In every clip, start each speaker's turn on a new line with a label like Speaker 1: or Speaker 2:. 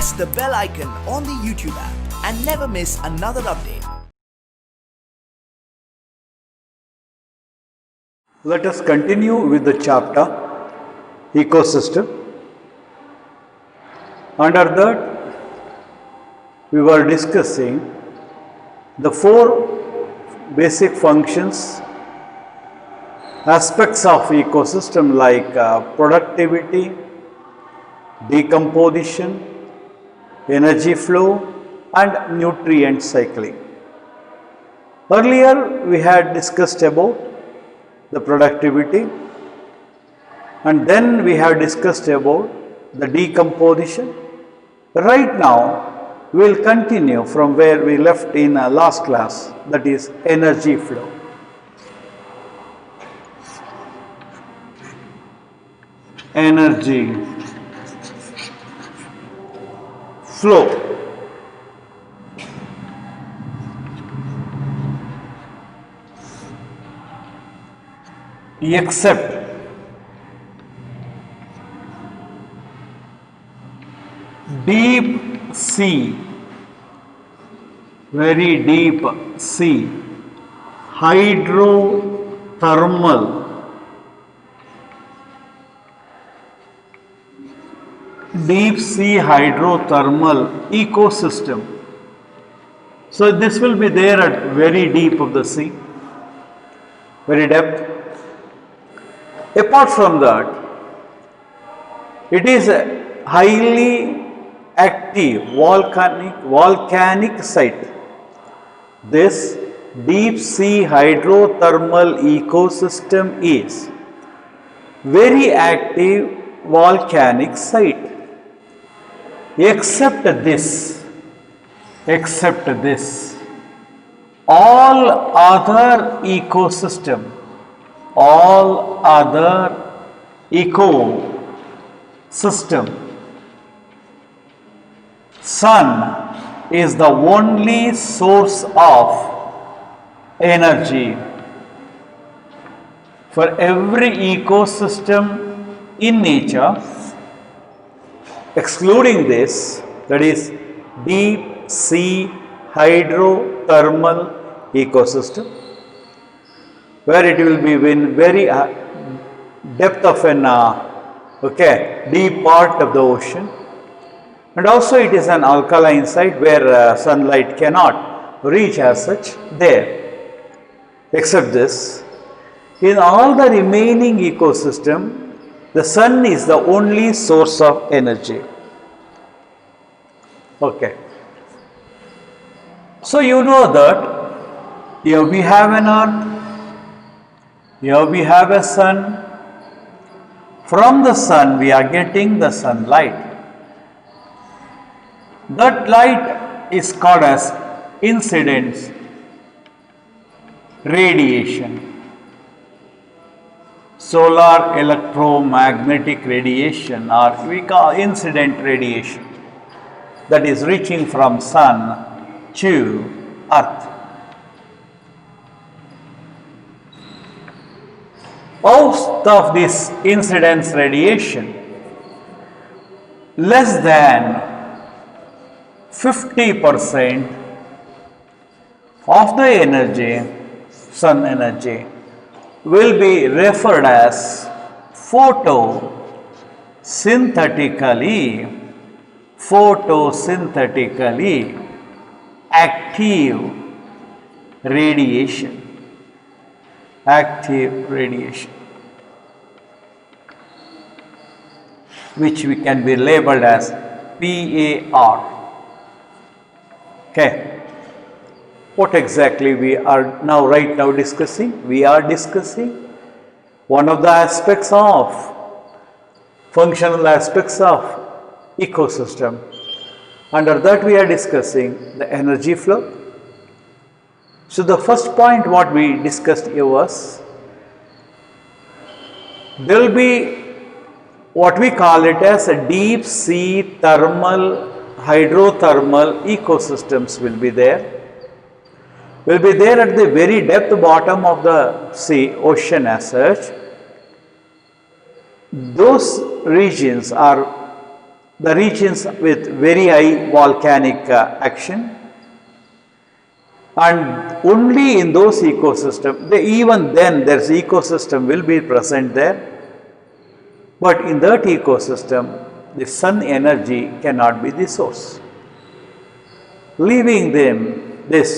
Speaker 1: press the bell icon on the YouTube app and never miss another update.
Speaker 2: Let us continue with the chapter Ecosystem. Under that, we were discussing the four basic functions, aspects of ecosystem like productivity, decomposition, energy flow and nutrient cycling. Earlier we had discussed about the productivity, and then we have discussed about the decomposition. Right now we will continue from where we left in last class, that is energy flow. Energy flow. Except deep sea, very deep sea, hydrothermal, deep sea hydrothermal ecosystem. So this will be there at very deep of the sea, very depth. Apart from that, it is a highly active volcanic site. This deep sea hydrothermal ecosystem is very active volcanic site. Except this, all other ecosystem, all other ecosystem, sun is the only source of energy. For every ecosystem in nature, excluding this, that is deep sea hydrothermal ecosystem, where it will be in very depth of an deep part of the ocean, and also it is an alkaline site where sunlight cannot reach as such there. Except this, in all the remaining ecosystem, the sun is the only source of energy. Okay. So you know that here we have an earth, here we have a sun. From the sun we are getting the sunlight. That light is called as incident radiation. Solar electromagnetic radiation, or we call incident radiation, that is reaching from sun to earth. Out of this incidence radiation, less than 50% of the energy, sun energy, will be referred as photosynthetically active radiation. Active radiation, which we can be labeled as PAR. Okay. What exactly we are right now discussing? We are discussing one of the aspects of functional aspects of ecosystem. Under that we are discussing the energy flow. So the first point what we discussed here was, there will be what we call it as a deep sea hydrothermal ecosystems will be there. Will be there at the very depth bottom of the sea, ocean as such. Those regions are the regions with very high volcanic action, and only in those ecosystems, even then their ecosystem will be present there, but in that ecosystem the sun energy cannot be the source. Leaving them this,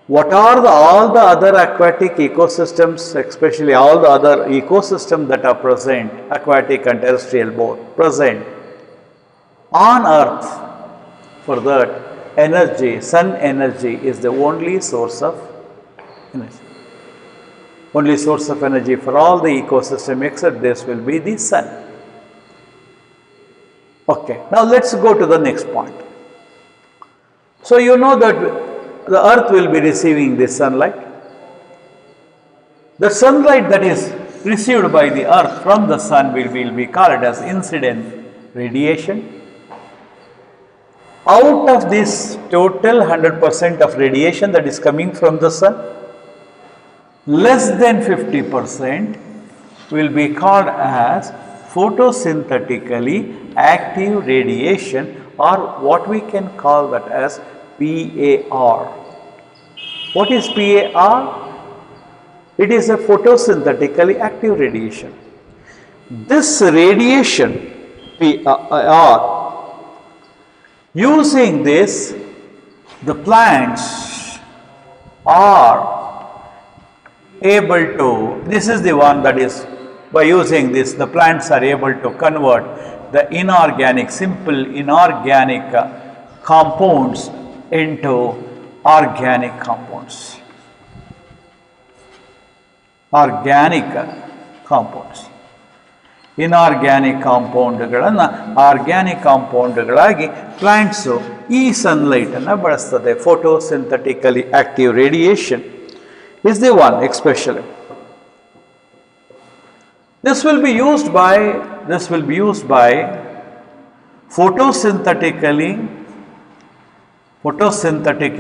Speaker 2: what are all the other aquatic ecosystems, especially all the other ecosystems that are present, aquatic and terrestrial both, present on earth? For that, energy, sun energy is the only source of energy. Only source of energy for all the ecosystem except this will be the sun. Okay, now let's go to the next point. So you know that the earth will be receiving this sunlight. The sunlight that is received by the earth from the sun will be called as incident radiation. Out of this total 100% of radiation that is coming from the sun, less than 50% will be called as photosynthetically active radiation, or what we can call that as PAR. What is PAR? It is a photosynthetically active radiation. This radiation, PAR, using this, the plants are able to, this is the one that is, by using this, the plants are able to convert the inorganic, simple inorganic compounds into organic compounds. Organic compounds. Inorganic ಕಾಂಪೌಂಡ್ಗಳನ್ನು organic ಕಾಂಪೌಂಡ್ಗಳಾಗಿ plants ಈ ಸನ್ಲೈಟನ್ನು ಬಳಸ್ತದೆ. Photosynthetically active radiation is the one especially. This will be used by photosynthetic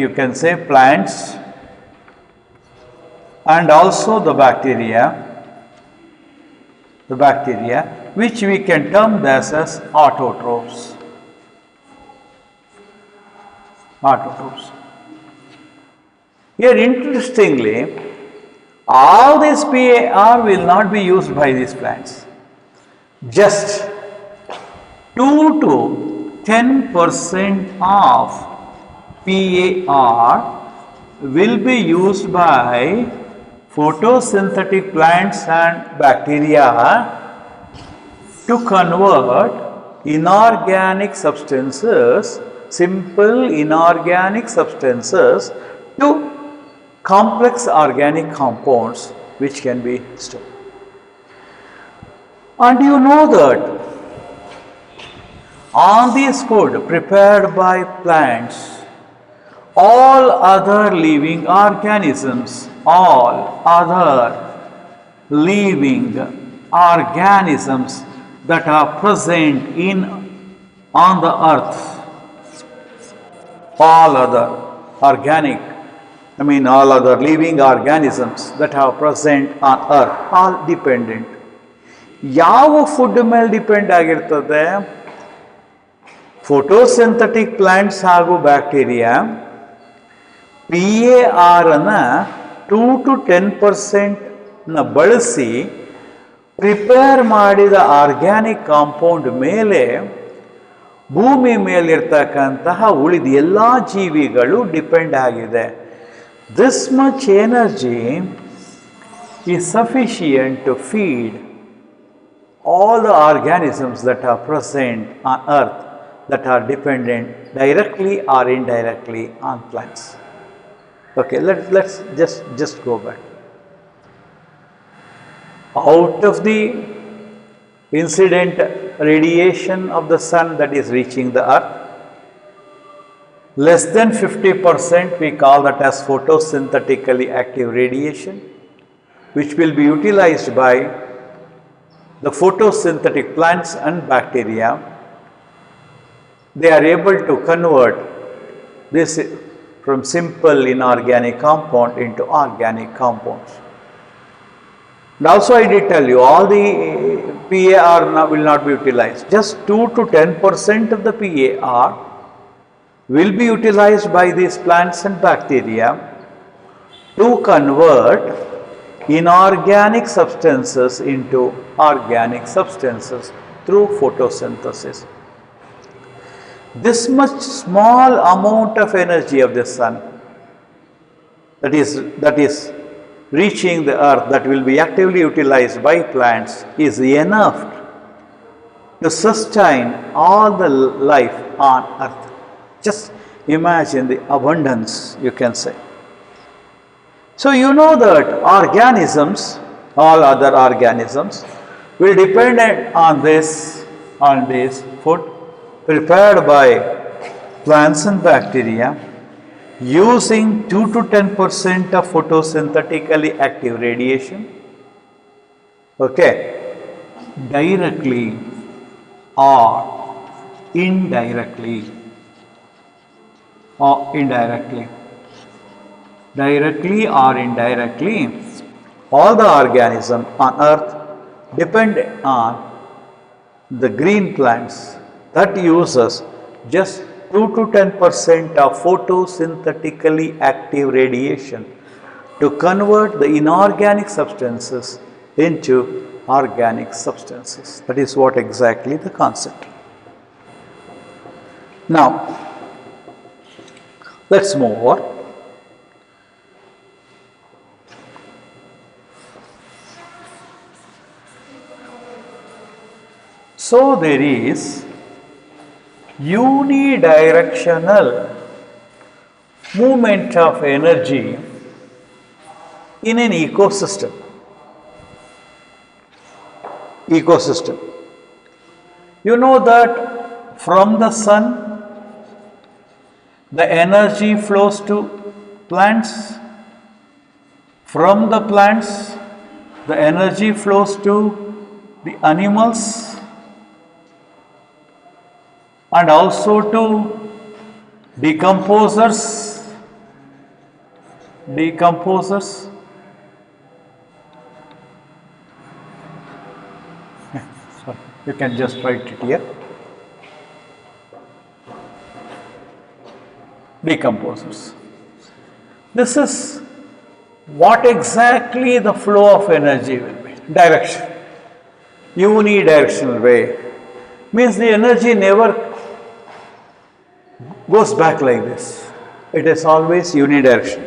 Speaker 2: you can say plants, and also the bacteria which we can term as autotrophs. Here interestingly, all this PAR will not be used by these plants. Just 2 to 10% of PAR will be used by photosynthetic plants and bacteria to convert inorganic substances, simple inorganic substances, to complex organic compounds which can be stored. And you know that on this food prepared by plants, all other living organisms that are present on the earth, all other living organisms that are present on earth are dependent. ಯಾವ food ಮೇಲೆ depend ಆಗಿರ್ತದೆ? Photosynthetic plants ಹಾಗೂ bacteria PAR ಅನ್ನು 2 to 10% ಬಳಸಿ prepare ಮಾಡಿದ organic compound ಮೇಲೆ ಭೂಮಿ ಮೇಲಿರ್ತಕ್ಕಂತಹ ಉಳಿದ ಎಲ್ಲ ಜೀವಿಗಳು ಡಿಪೆಂಡ್ ಆಗಿದೆ. This much energy is sufficient to feed all the organisms that are present on earth that are dependent directly or indirectly on plants. Okay, let's just go back. Out of the incident radiation of the sun that is reaching the earth, less than 50% we call that as photosynthetically active radiation, which will be utilized by the photosynthetic plants and bacteria. They are able to convert this from simple inorganic compound into organic compounds. And also I did tell you all the PAR will not be utilized. Just 2 to 10% of the PAR will be utilized by these plants and bacteria to convert inorganic substances into organic substances through photosynthesis. This much small amount of energy of the sun that is reaching the earth, that will be actively utilized by plants, is enough to sustain all the life on earth. Just imagine the abundance, you can say. So you know that organisms, all other organisms, will depend on this food prepared by plants and bacteria using 2 to 10% of photosynthetically active radiation, okay, directly or indirectly, directly or indirectly, all the organisms on earth depend on the green plants that uses just 2 to 10% of photosynthetically active radiation to convert the inorganic substances into organic substances. That is what exactly the concept. Now, let's move on. So there is unidirectional movement of energy in an ecosystem. You know that from the sun, the energy flows to plants. From the plants, the energy flows to the animals and also to decomposers. Sorry, you can just write it here. Decomposers. This is what exactly the flow of energy will be. Direction. Unidirectional way. Means the energy never goes back like this. It is always unidirectional.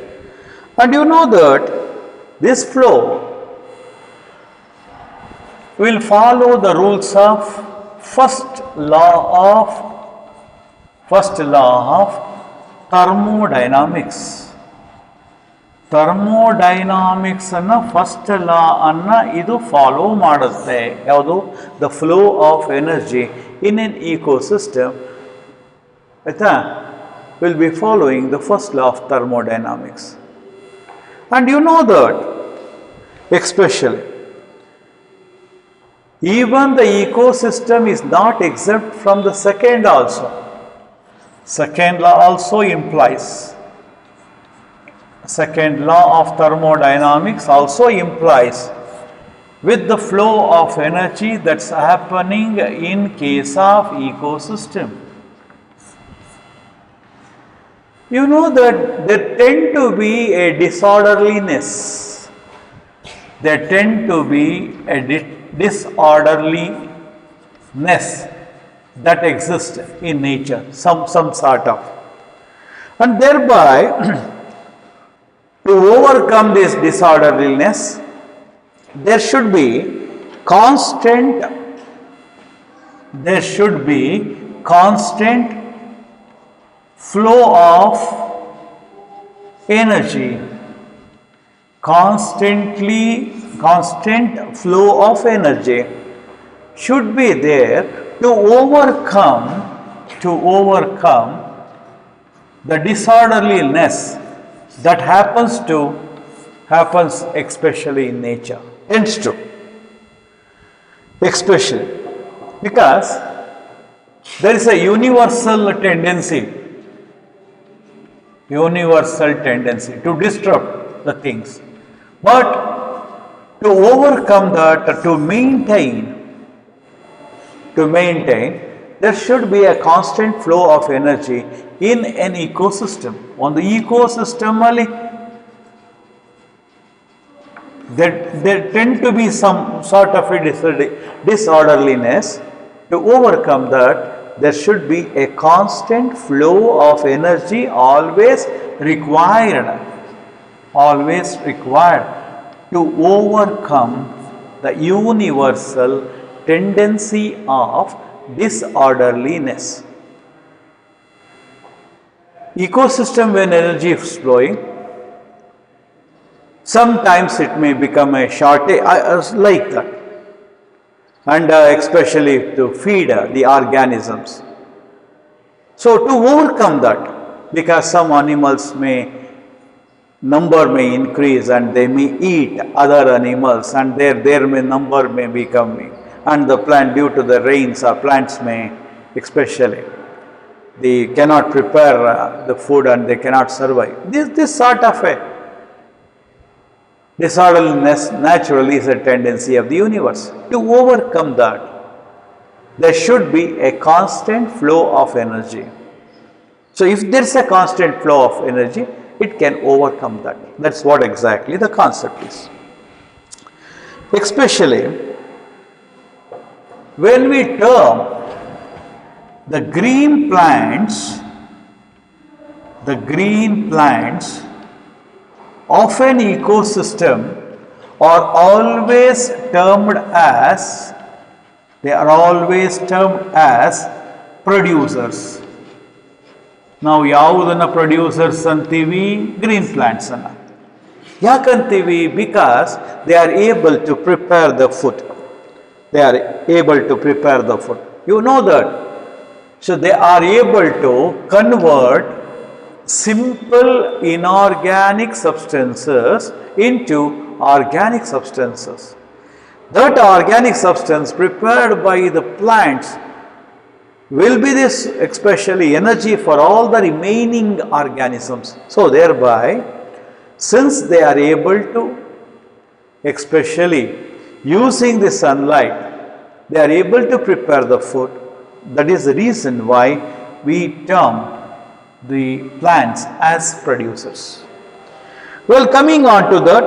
Speaker 2: And you know that this flow will follow the rules of first law of thermodynamics. Thermodynamics ಅನ್ನ first law ಅನ್ನ ಇದು follow ಮಾಡುತ್ತೆ. ಯಾವುದು? The flow of energy in an ecosystem ಆಯ್ತಾ will be following the first law of thermodynamics. And you know that especially even the ecosystem is not exempt from the second also. Second law also implies, second law of thermodynamics also implies with the flow of energy that's happening in case of ecosystem. You know that there tend to be a disorderliness. There tend to be a disorderliness that exists in nature, some sort of. And thereby, to overcome this disorderliness, there should be constant flow of energy, constant flow of energy should be there to overcome the disorderliness that happens especially in nature. Tends to, especially because there is a universal tendency to disrupt the things. But To overcome that, to maintain, there should be a constant flow of energy in an ecosystem. On the ecosystem, there tend to be some sort of a disorderliness. To overcome that, there should be a constant flow of energy always required to overcome the universal tendency of disorderliness. Ecosystem, when energy is flowing, sometimes it may become a shortage like that, and especially to feed the organisms. So to overcome that, because some animals number may increase and they may eat other animals, and their number may become, and the plant, due to the rains, plants may especially, they cannot prepare the food and they cannot survive. This sort of a disorderliness naturally is a tendency of the universe. To overcome that, there should be a constant flow of energy. So if there is a constant flow of energy, it can overcome that. That's what exactly the concept is. Especially when we term the green plants of an ecosystem are always termed as, producers. Now, ಯಾವುದನ್ನ producers ಅಂತೀವಿ? Green plants ಅನ್ನ. ಯಾಕಂತೀವಿ? Because they are able to prepare the food. You know that. So they are able to convert simple inorganic substances into organic substances. That organic substance prepared by the plants will be this especially energy for all the remaining organisms. So thereby, since they are able to, especially using the sunlight, they are able to prepare the food. That is the reason why we term the plants as producers. Well, coming on to that,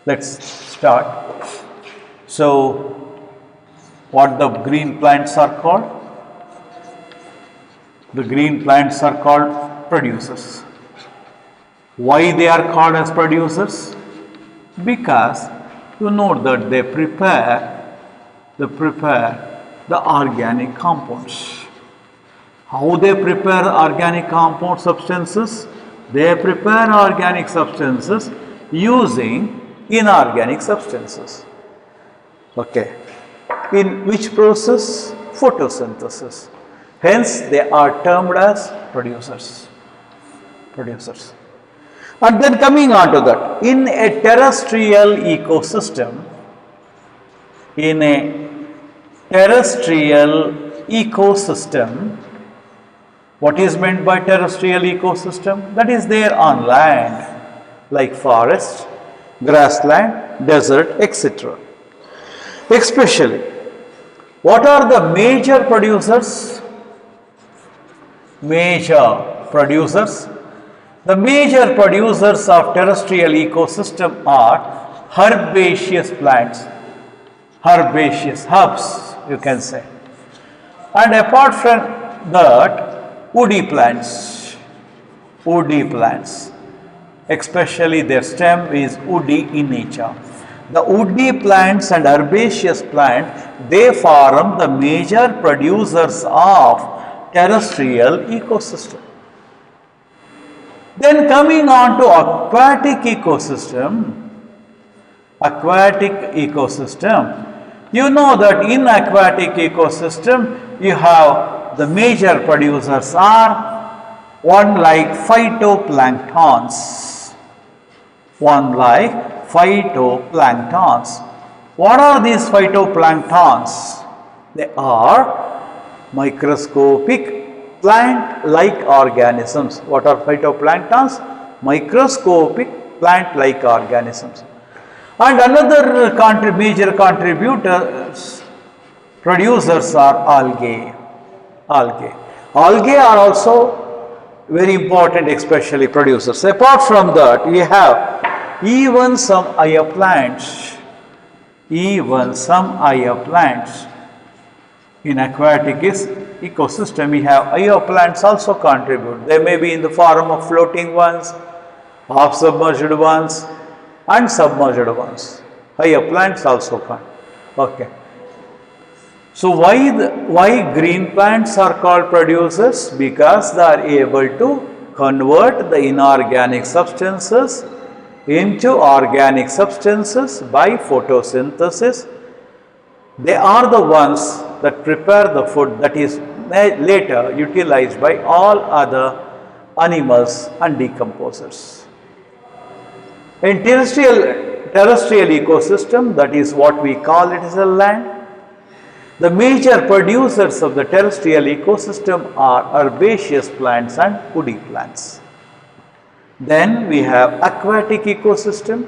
Speaker 2: let's start. So, what the green plants are called? The green plants are called producers. Why they are called as producers? Because you know that they prepare the organic compounds. How they prepare organic compound substances? They prepare organic substances using inorganic substances. Okay. In which process? Photosynthesis. Hence, they are termed as producers. And then coming on to that, in a terrestrial ecosystem, what is meant by terrestrial ecosystem? That is there on land, like forest, grassland, desert, etc. Especially, what are the major producers? The major producers of terrestrial ecosystem are herbaceous plants, herbs you can say. And apart from that, woody plants, especially their stem is woody in nature. The woody plants and herbaceous plant, they form the major producers of terrestrial ecosystem. Then coming on to aquatic ecosystem, you know that in aquatic ecosystem you have the major producers are one like phytoplanktons. What are these phytoplanktons? They are microscopic plant-like organisms. What are phytoplanktons? Microscopic plant-like organisms. And another major contributors, producers are algae. Algae are also very important, especially producers. Apart from that, we have even some higher plants. In aquatic ecosystem, we have higher plants also contribute. They may be in the form of floating ones, half submerged ones, and submerged ones. Higher plants also contribute. Okay. So why green plants are called producers? Because they are able to convert the inorganic substances into organic substances by photosynthesis. They are the ones that prepare the food that is later utilized by all other animals and decomposers. In terrestrial ecosystem, that is what we call it as a land, the major producers of the terrestrial ecosystem are herbaceous plants and woody plants. Then we have aquatic ecosystem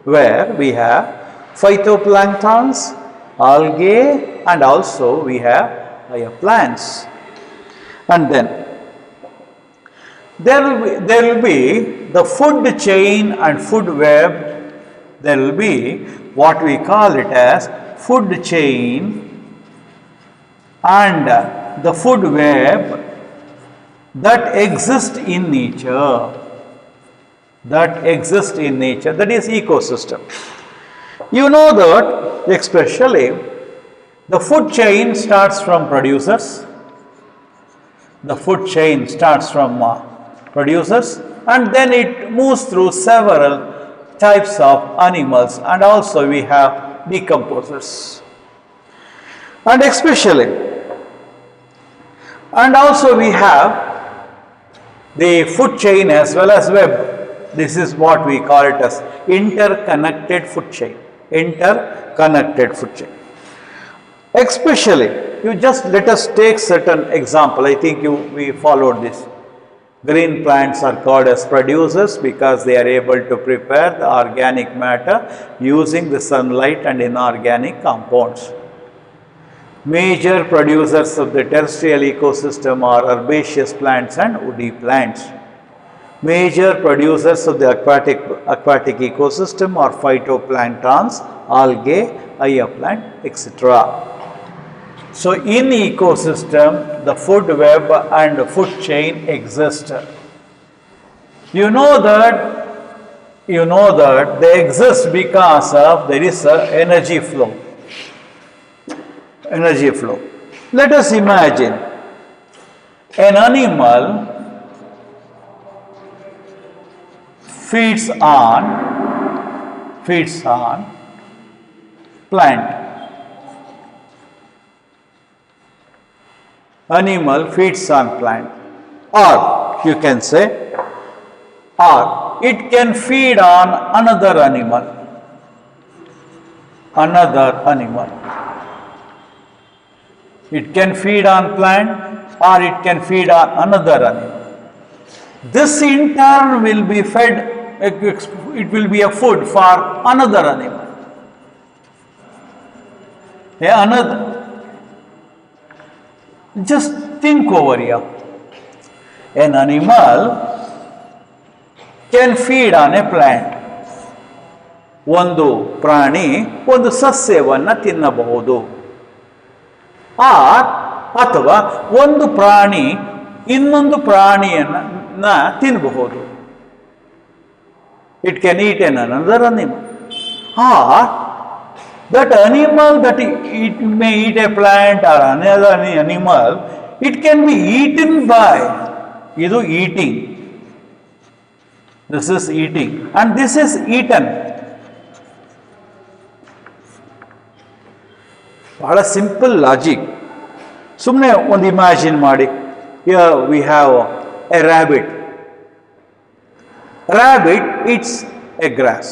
Speaker 2: where we have phytoplanktons, algae, and also we have higher plants. And then there will be the food chain and food web. There will be what we call it as food chain and the food web that exist in nature. That is ecosystem. You know that especially the food chain starts from producers. And then it moves through several types of animals, and also we have decomposers. And also we have the food chain as well as web. This is what we call it as interconnected food chain. Especially, you just let us take certain example. I think we followed this. Green plants are called as producers because they are able to prepare the organic matter using the sunlight and inorganic compounds. Major producers of the terrestrial ecosystem are herbaceous plants and woody plants. Major producers of the aquatic ecosystem are phytoplanktons, algae, higher plant, etc. So in ecosystem, the food web and the food chain exist. You know that they exist because of there is a energy flow. Let us imagine an animal feeds on plant. Animal feeds on plant, or you can say, or it can feed on another animal. It can feed on plant, or it can feed on another animal. This in turn will be fed. It will be a food for another animal. Just think over here. An animal can feed on a plant. ಒಂದು ಪ್ರಾಣಿ ಒಂದು ಸಸ್ಯವನ್ನು ತಿನ್ನಬಹುದು. ಅಥವಾ ಒಂದು ಪ್ರಾಣಿ ಇನ್ನೊಂದು ಪ್ರಾಣಿಯನ್ನ ತಿನ್ನಬಹುದು. It can eat another animal. Or that animal that it may eat a plant or another animal, it can be eaten by eating. This is eating, and this is eaten. ಬಹಳ ಸಿಂಪಲ್ ಲಾಜಿಕ್. ಸುಮ್ಮನೆ ಒಂದು imagine ಮಾಡಿ. Here we have a rabbit. Rabbit eats a grass.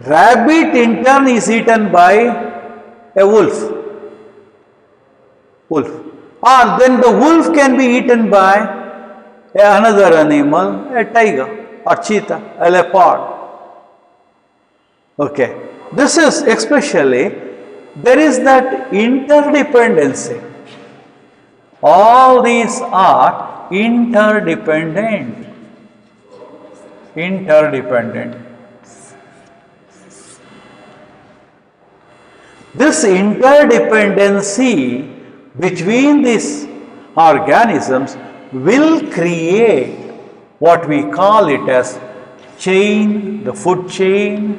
Speaker 2: Rabbit in turn is eaten by a wolf. Wolf. Or then the wolf can be eaten by another animal, a tiger or cheetah, a leopard. Okay. This is especially, there is that interdependency. All these are interdependent. Interdependent. This interdependency between these organisms will create what we call it as chain, the food chain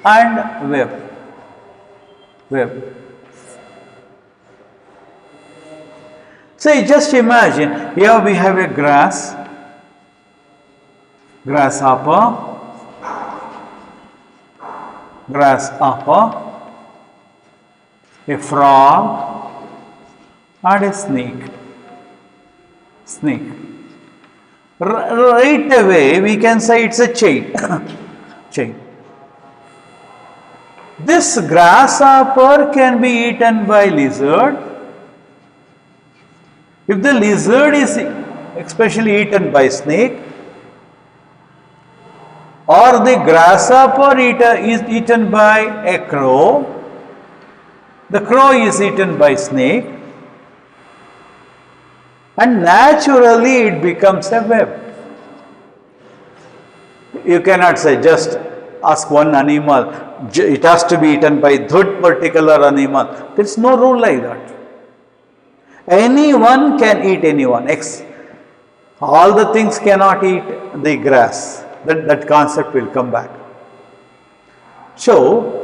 Speaker 2: and web. Web. So just imagine, here we have a grasshopper, a frog and a snake. Right away we can say it's a chain. Chain. This grasshopper can be eaten by lizard. If the lizard is especially eaten by snake, or the grasshopper is eaten by a crow, the crow is eaten by snake, and naturally it becomes a web. You cannot say just ask one animal, it has to be eaten by that particular animal. There is no rule like that. Anyone can eat anyone. All the things cannot eat the grass. That concept will come back. So,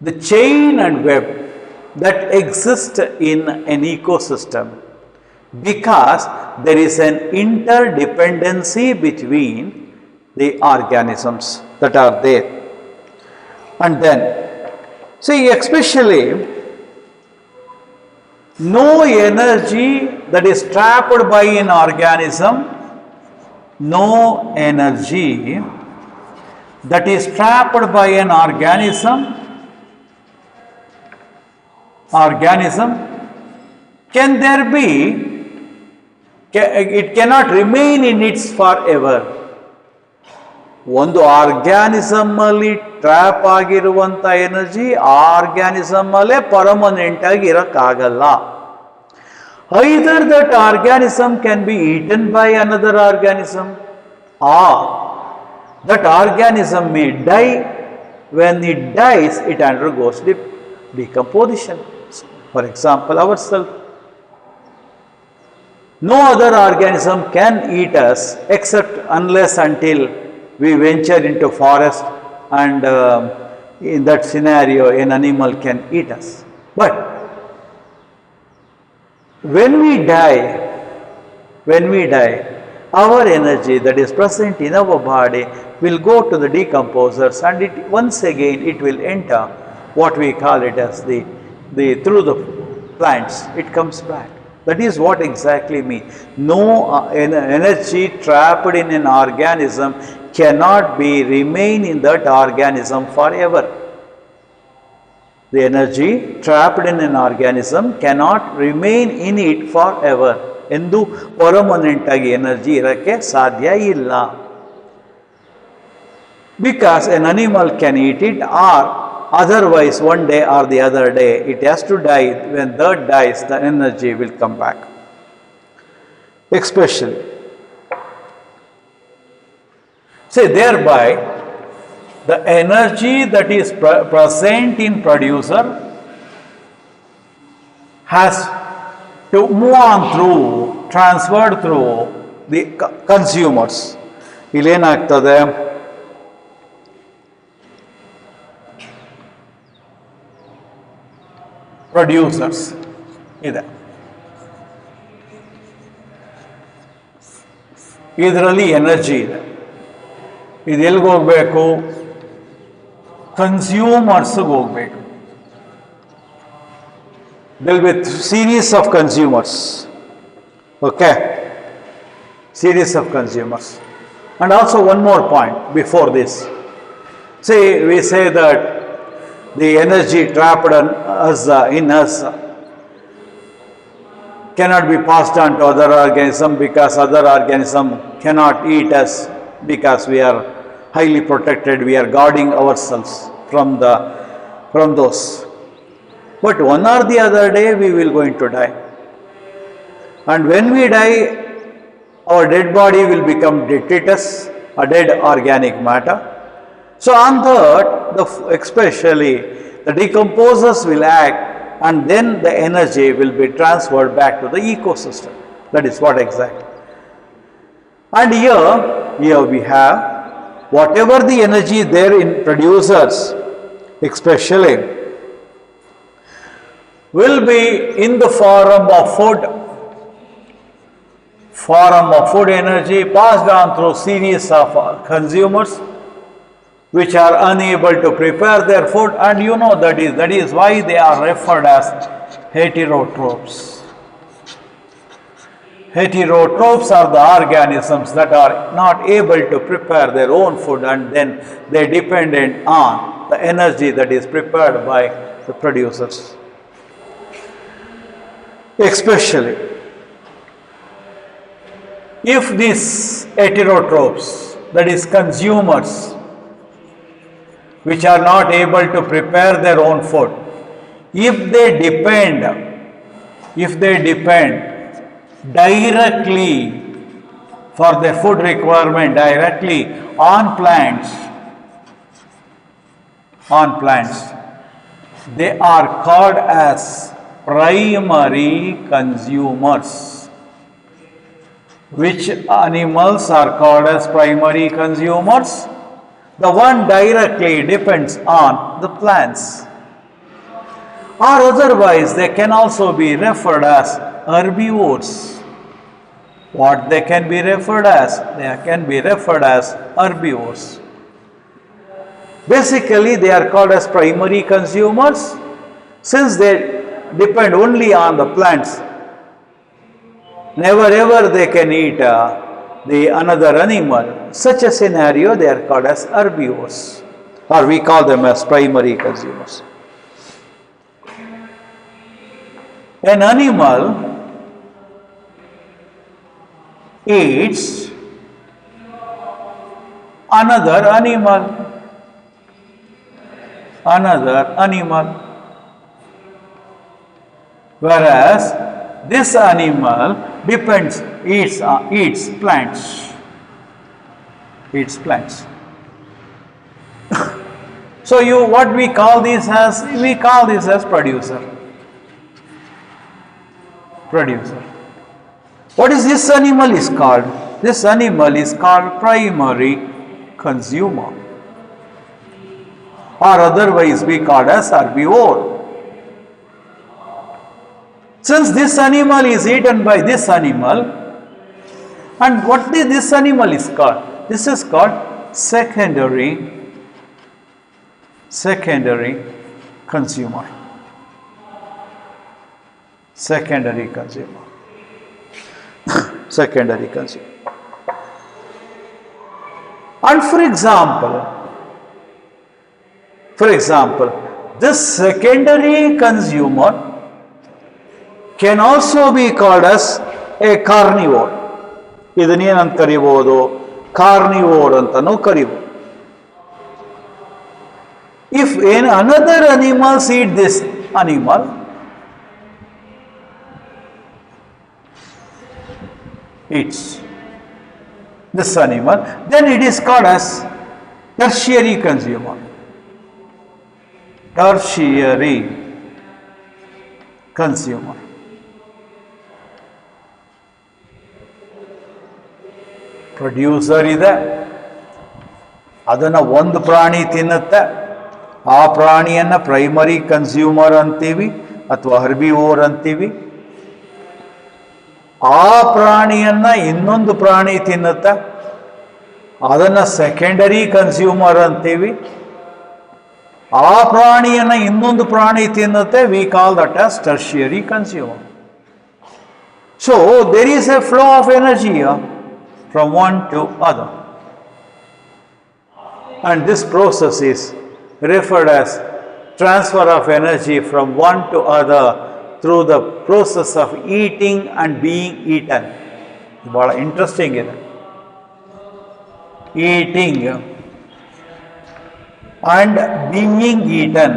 Speaker 2: the chain and web that exist in an ecosystem, because there is an interdependency between the organisms that are there. And then, see, especially no energy that is trapped by an organism, no energy that is trapped by an organism can there be, it cannot remain in its forever. ಒಂದು organism ಅಲ್ಲಿ trap ಆಗಿರುವಂಥ energy organism ಅಲ್ಲೇ permanent ಆಗಿ ಇರಕ್ಕಾಗಲ್ಲ. Either that organism can be eaten by another organism, or that organism may die. When it dies it undergoes decomposition. For example, ourselves. No other organism can eat us except unless until we venture into forest, and in that scenario an animal can eat us. But when we die, our energy that is present in our body will go to the decomposers, and once again it will enter what we call it as through the plants, it comes back. That is what exactly means. No energy trapped in an organism cannot remain in that organism forever. The energy trapped in an organism cannot remain in it forever. ಎಂದು permanent ಆಗಿ energy ಇರಕ್ಕೆ ಸಾಧ್ಯ ಇಲ್ಲ. Because an animal can eat it, or otherwise one day or the other day it has to die. When that dies, the energy will come back. Especially, say thereby the energy that is present in producer has to move on through, transferred through the consumers. ಇಲ್ಲೇನಾಗ್ತದೆ, producers ಇದೆ, ಇದರಲ್ಲಿ energy ಇದೆ. ಇದು ಎಲ್ಲಿಗೆ ಹೋಗಬೇಕು? ಕನ್ಸ್ಯೂಮರ್ಸ್ಗೆ ಹೋಗಬೇಕು. There will be series of consumers. Okay, series of consumers. And also one more point before this. Say, we say that the energy trapped in us cannot be passed on to other organism because other organism cannot eat us because we are highly protected, we are guarding ourselves from those. But one or the other day we will going to die. And when we die, our dead body will become detritus, a dead organic matter. So on that, especially the decomposers will act, and then the energy will be transferred back to the ecosystem. That is what exactly. And here we have whatever the energy there in producers, especially, will be in the form of food energy passed on through series of consumers which are unable to prepare their food, and you know that is why they are referred as heterotrophs. Heterotrophs are the organisms that are not able to prepare their own food, and then they dependent on the energy that is prepared by the producers. Especially if these heterotrophs, that is consumers, which are not able to prepare their own food, if they depend directly for their food requirement directly on plants, they are called as primary consumers. Which animals are called as primary consumers? The one directly depends on the plants. Or otherwise, they can also be referred as herbivores. What they can be referred as? They can be referred as herbivores. Basically, they are called as primary consumers since they depend only on the plants. Never ever they can eat the another animal. Such a scenario, they are called as herbivores, or we call them as primary consumers. An animal eats another animal, whereas this animal eats plants. So what we call this as? We call this as producer. What is this animal is called? This animal is called primary consumer, or otherwise we call as herbivore. Since this animal is eaten by this animal, and what this animal is called? This is called secondary consumer. Secondary consumer. And for example, this secondary consumer can also be called as a carnivore. ಇದನ್ನೇನಂತ ಕರಿಬಹುದು? Carnivore ಅಂತನೂ ಕರಿಬಹುದು. If another animals eat this animal, then it is called as tertiary consumer. Producer ಇದೆ, ಅದನ್ನು ಒಂದು ಪ್ರಾಣಿ ತಿನ್ನುತ್ತೆ, ಆ ಪ್ರಾಣಿಯನ್ನು ಪ್ರೈಮರಿ ಕನ್ಸ್ಯೂಮರ್ ಅಂತೀವಿ ಅಥವಾ ಹರ್ಬಿವೋರ್ ಅಂತೀವಿ. ಆ ಪ್ರಾಣಿಯನ್ನು ಇನ್ನೊಂದು ಪ್ರಾಣಿ ತಿನ್ನುತ್ತೆ, ಅದನ್ನು ಸೆಕೆಂಡರಿ ಕನ್ಸ್ಯೂಮರ್ ಅಂತೀವಿ. ಆ ಪ್ರಾಣಿಯನ್ನು ಇನ್ನೊಂದು ಪ್ರಾಣಿ ತಿನ್ನುತ್ತೆ, we call that as tertiary consumer. So there is a flow of energy from one to other. and this process is referred as transfer of energy from one to other through the process of eating and being eaten. Very interesting ಇದೆ. Eating and being eaten.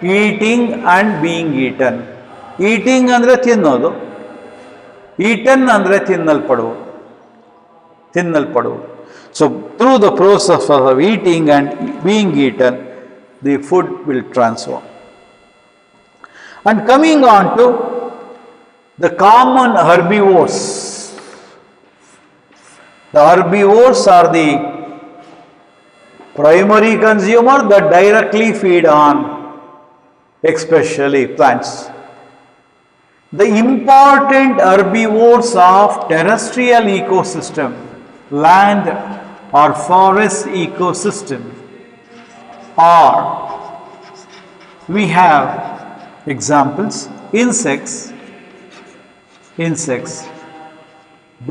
Speaker 2: Eating and being eaten. Eating ಅಂದರೆ ತಿನ್ನೋದು, eaten ಅಂದರೆ ತಿನ್ನಲ್ಪಡುವುದು. So through the process of eating and being eaten, the food will transform. And coming on to the common herbivores. The herbivores are the primary consumer that directly feed on especially plants. The important herbivores of terrestrial ecosystem, land or forest ecosystem are, we have examples: insects,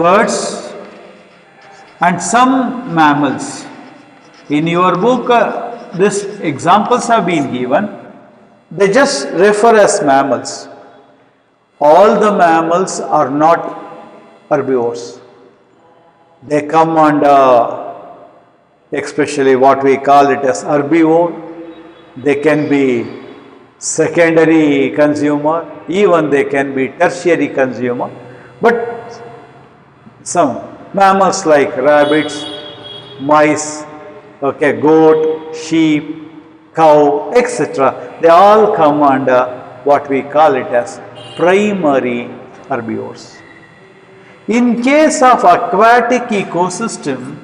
Speaker 2: birds, and some mammals. In your book, these examples have been given. They just refer as mammals. All the mammals are not herbivores. They come under especially what we call it as herbivore. They can be secondary consumer, even they can be tertiary consumer. But some mammals like rabbits, mice, goat, sheep, cow, etc., they all come under what we call it as primary herbivores. In case of aquatic ecosystem,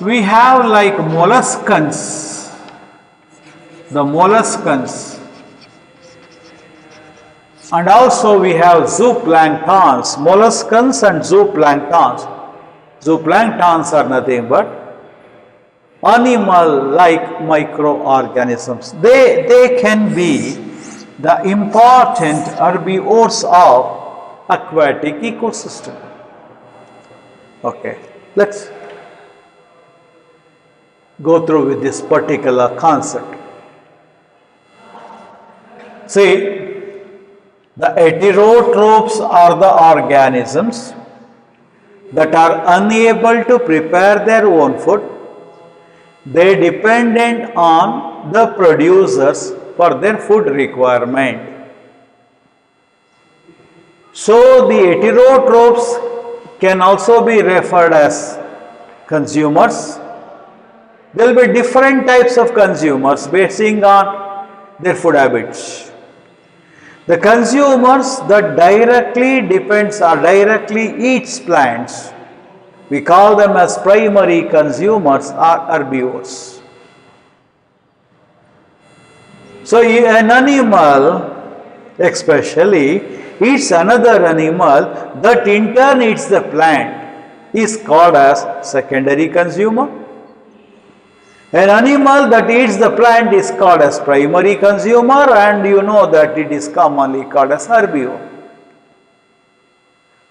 Speaker 2: we have like molluscans, and also we have zooplanktons, molluscans and zooplanktons. Zooplanktons are nothing but animal-like microorganisms. They can be the important herbivores of aquatic ecosystem. Okay, let's go through with this particular concept. See, the heterotrophs are the organisms that are unable to prepare their own food. They dependent on the producers for their food requirement. So the heterotrophs can also be referred as consumers. There will be different types of consumers basing on their food habits. The consumers that directly depends or directly eats plants, we call them as primary consumers or herbivores. So an animal especially eats another animal that in turn eats the plant is called as secondary consumer. An animal that eats the plant is called as primary consumer, and you know that it is commonly called as herbivore.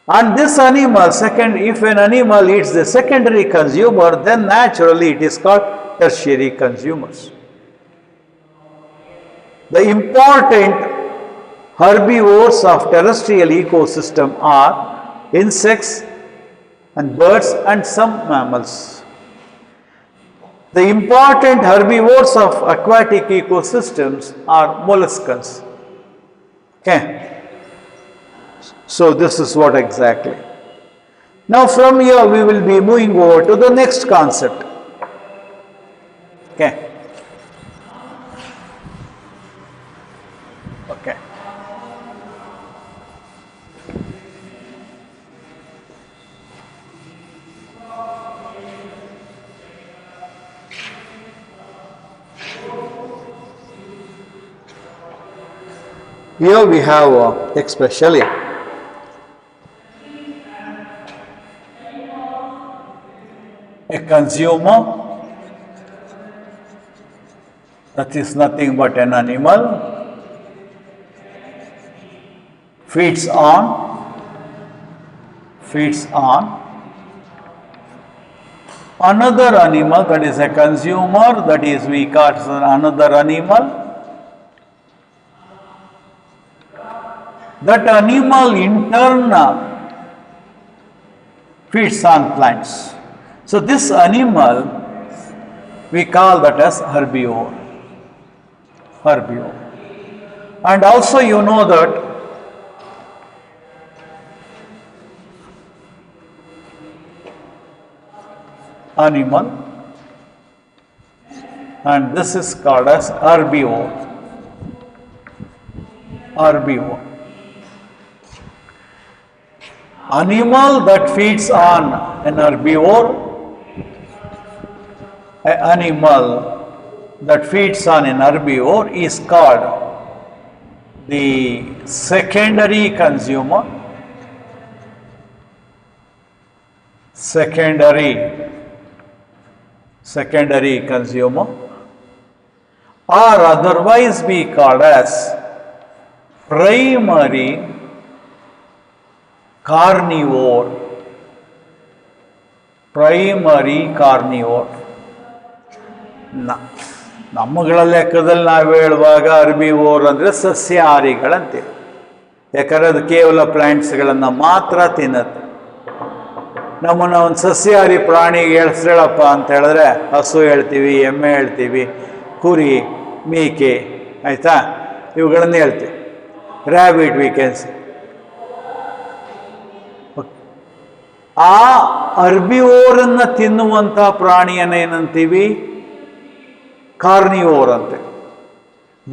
Speaker 2: And this animal, if an animal eats the secondary consumer, then naturally it is called tertiary consumers. The important herbivores of terrestrial ecosystem are insects and birds and some mammals. The important herbivores of aquatic ecosystems are molluscans. Okay. So this is what exactly. Now from here we will be moving over to the next concept. Okay. Okay. Here we have especially a consumer that is nothing but an animal, feeds on another animal, that is a consumer, that is we call another animal. That animal in turn feeds on plants. So this animal, we call that as herbivore. And also you know that animal, and this is called as herbivore. Animal that feeds on an herbivore, is called the secondary consumer. Or otherwise be called as primary carnivore. ನಮ್ಮಗಳ ಲೆಕ್ಕದಲ್ಲಿ ನಾವು ಹೇಳುವಾಗ ಹರ್ಬಿವೋರ್ ಅಂದರೆ ಸಸ್ಯಾಹಾರಿಗಳಂತೆ, ಯಾಕಂದರೆ ಅದು ಕೇವಲ ಪ್ಲಾಂಟ್ಸ್ಗಳನ್ನು ಮಾತ್ರ ತಿನ್ನುತ್ತೆ. ನಮ್ಮನ್ನು ಒಂದು ಸಸ್ಯಾಹಾರಿ ಪ್ರಾಣಿಗೆ ಹೇಳಪ್ಪ ಅಂತ ಹೇಳಿದ್ರೆ ಹಸು ಹೇಳ್ತೀವಿ, ಎಮ್ಮೆ ಹೇಳ್ತೀವಿ, ಕುರಿ, ಮೇಕೆ, ಆಯಿತಾ, ಇವುಗಳನ್ನು ಹೇಳ್ತೀವಿ. ರ್ಯಾಬಿಟ್ ವೀಕೆನ್ಸ್. ಆ ಹರ್ಬಿವೋರನ್ನು ತಿನ್ನುವಂಥ ಪ್ರಾಣಿಯನ್ನು ಏನಂತೀವಿ? ಕಾರ್ನಿವೋರ್ ಅಂತೆ.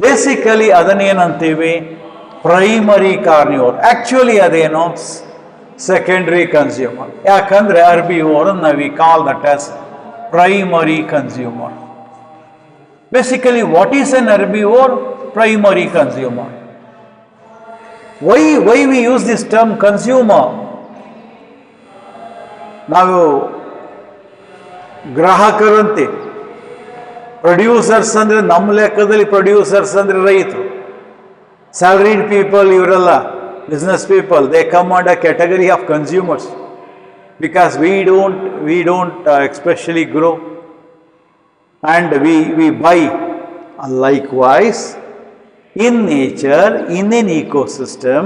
Speaker 2: ಬೇಸಿಕಲಿ ಅದನ್ನೇನಂತೀವಿ? Primary carnivore. ಆ್ಯಕ್ಚುಲಿ ಅದೇನೋ ಸೆಕೆಂಡ್ರಿ ಕನ್ಸ್ಯೂಮರ್. ಯಾಕಂದರೆ ಹರ್ಬಿವೋರನ್ನು we call that as primary consumer. Basically what is an herbivore? Primary consumer. Why we use this term consumer? ನಾವು ಗ್ರಾಹಕರಂತೆ, ಪ್ರೊಡ್ಯೂಸರ್ಸ್ ಅಂದರೆ ನಮ್ಮ ಲೆಕ್ಕದಲ್ಲಿ ಪ್ರೊಡ್ಯೂಸರ್ಸ್ ಅಂದರೆ ರೈತರು. ಸ್ಯಾಲರಿಡ್ ಪೀಪಲ್ ಇವರೆಲ್ಲ business people, they come under category of consumers because we don't especially grow and we buy. Likewise, in nature, in an ecosystem,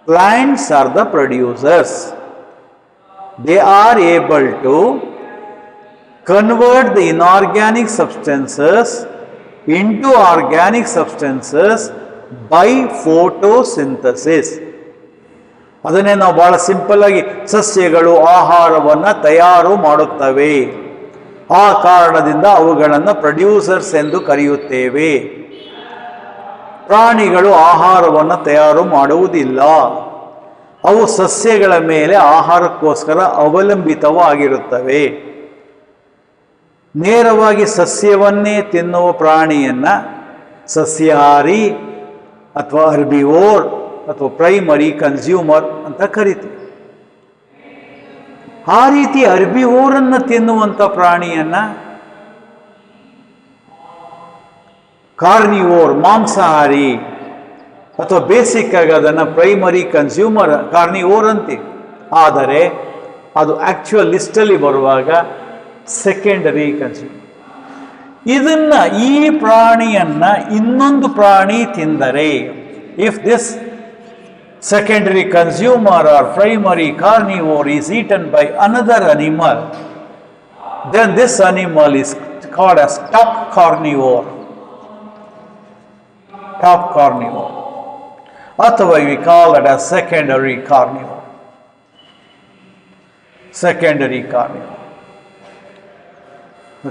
Speaker 2: plants are the producers. They are able to convert the inorganic substances into organic substances by photosynthesis. ಅದನ್ನೇ ನಾವು ಬಹಳ simple ಆಗಿ ಸಸ್ಯಗಳು ಆಹಾರವನ್ನು ತಯಾರು ಮಾಡುತ್ತವೆ, ಆ ಕಾರಣದಿಂದ ಅವುಗಳನ್ನು ಪ್ರೊಡ್ಯೂಸರ್ಸ್ ಎಂದು ಕರೆಯುತ್ತೇವೆ. ಪ್ರಾಣಿಗಳು ಆಹಾರವನ್ನು ತಯಾರು ಮಾಡುವುದಿಲ್ಲ, ಅವು ಸಸ್ಯಗಳ ಮೇಲೆ ಆಹಾರಕ್ಕೋಸ್ಕರ ಅವಲಂಬಿತವಾಗಿರುತ್ತವೆ. ನೇರವಾಗಿ ಸಸ್ಯವನ್ನೇ ತಿನ್ನುವ ಪ್ರಾಣಿಯನ್ನು ಸಸ್ಯಾಹಾರಿ ಅಥವಾ ಹರ್ಬಿವೋರ್ ಅಥವಾ ಪ್ರೈಮರಿ ಕನ್ಸ್ಯೂಮರ್ ಅಂತ ಕರಿತೀವಿ. ಆ ರೀತಿ ಹರ್ಬಿವೋರನ್ನು ತಿನ್ನುವಂಥ ಪ್ರಾಣಿಯನ್ನು ಕಾರ್ನಿವೋರ್, ಮಾಂಸಾಹಾರಿ ಅಥವಾ ಬೇಸಿಕ್ ಆಗಿ ಅದನ್ನು ಪ್ರೈಮರಿ ಕನ್ಸ್ಯೂಮರ್ ಕಾರ್ನಿವೋರ್ ಅಂತೀವಿ. ಆದರೆ ಅದು ಆಕ್ಚುಯಲ್ ಲಿಸ್ಟಲ್ಲಿ ಬರುವಾಗ ಸೆಕೆಂಡರಿ ಕನ್ಸ್ಯೂಮರ್. ಇದನ್ನ, ಈ ಪ್ರಾಣಿಯನ್ನ ಇನ್ನೊಂದು ಪ್ರಾಣಿ ತಿಂದರೆ, if this secondary consumer or primary carnivore is eaten by another animal, then this animal is called as top carnivore. ಅಥವಾ we call it as secondary carnivore.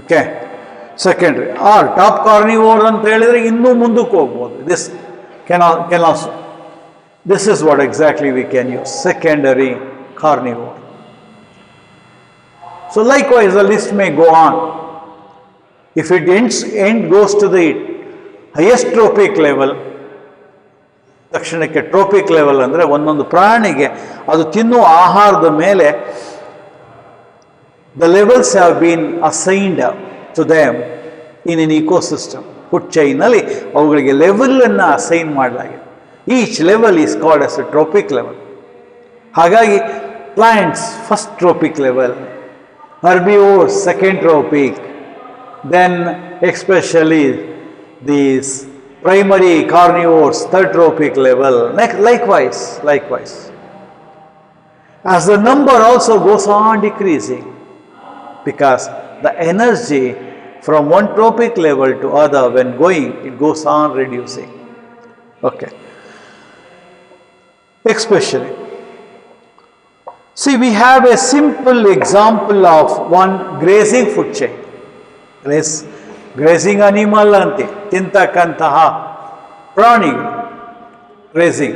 Speaker 2: Okay, secondary or top carnivore ಅಂತ ಹೇಳಿದ್ರೆ ಇನ್ನೂ ಮುಂದಕ್ಕೆ ಹೋಗ್ಬೋದು. This can also. This is what exactly we can use, secondary carnivore. So likewise the list may go on. If it goes to the highest trophic level, ತಕ್ಷಣಕ್ಕೆ trophic level ಅಂದರೆ ಒಂದೊಂದು ಪ್ರಾಣಿಗೆ ಅದು ತಿನ್ನುವ ಆಹಾರದ ಮೇಲೆ the levels have been assigned to them in an ecosystem. Food ಚೈನಲ್ಲಿ ಅವುಗಳಿಗೆ ಲೆವೆಲನ್ನು ಅಸೈನ್ ಮಾಡಲಾಗಿದೆ. Each level is called as a trophic level. ಹಾಗಾಗಿ plants first trophic level, herbivores second tropic, then especially these primary carnivores third tropic level. Likewise, as the number also goes on decreasing, because the energy from one tropic level to other when going, it goes on reducing. Okay, especially see, we have a simple example of one grazing food chain. Grazing animal ante tintakantaha pranigalu grazing.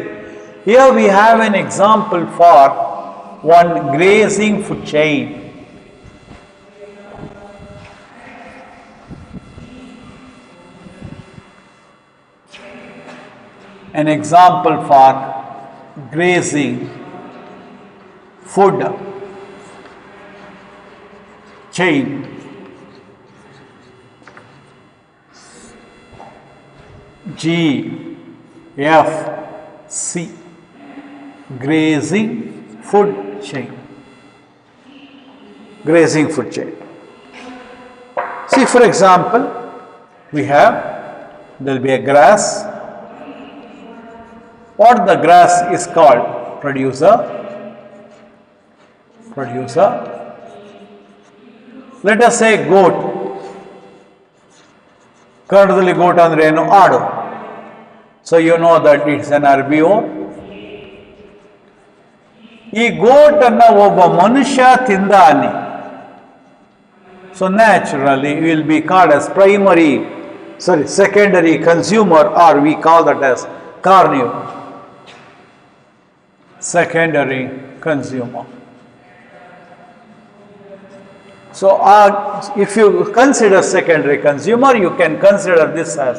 Speaker 2: Here we have an example for one grazing food chain. An example for grazing food chain. GFC, grazing food chain. Grazing food chain. See, for example, we have, there will be a grass. What the grass is called? Producer. Let us say goat. ಕನ್ನಡದಲ್ಲಿ ಗೋಟ್ ಅಂದ್ರೆ ಏನು? ಆಡು. So you know that it's an herbivore. ಈ goat ಅನ್ನ ಒಬ್ಬ ಮನುಷ್ಯ ತಿಂದಾನೆ. So naturally will be called as secondary consumer, or we call that as carnivore. Secondary consumer. So if you consider secondary consumer, you can consider this as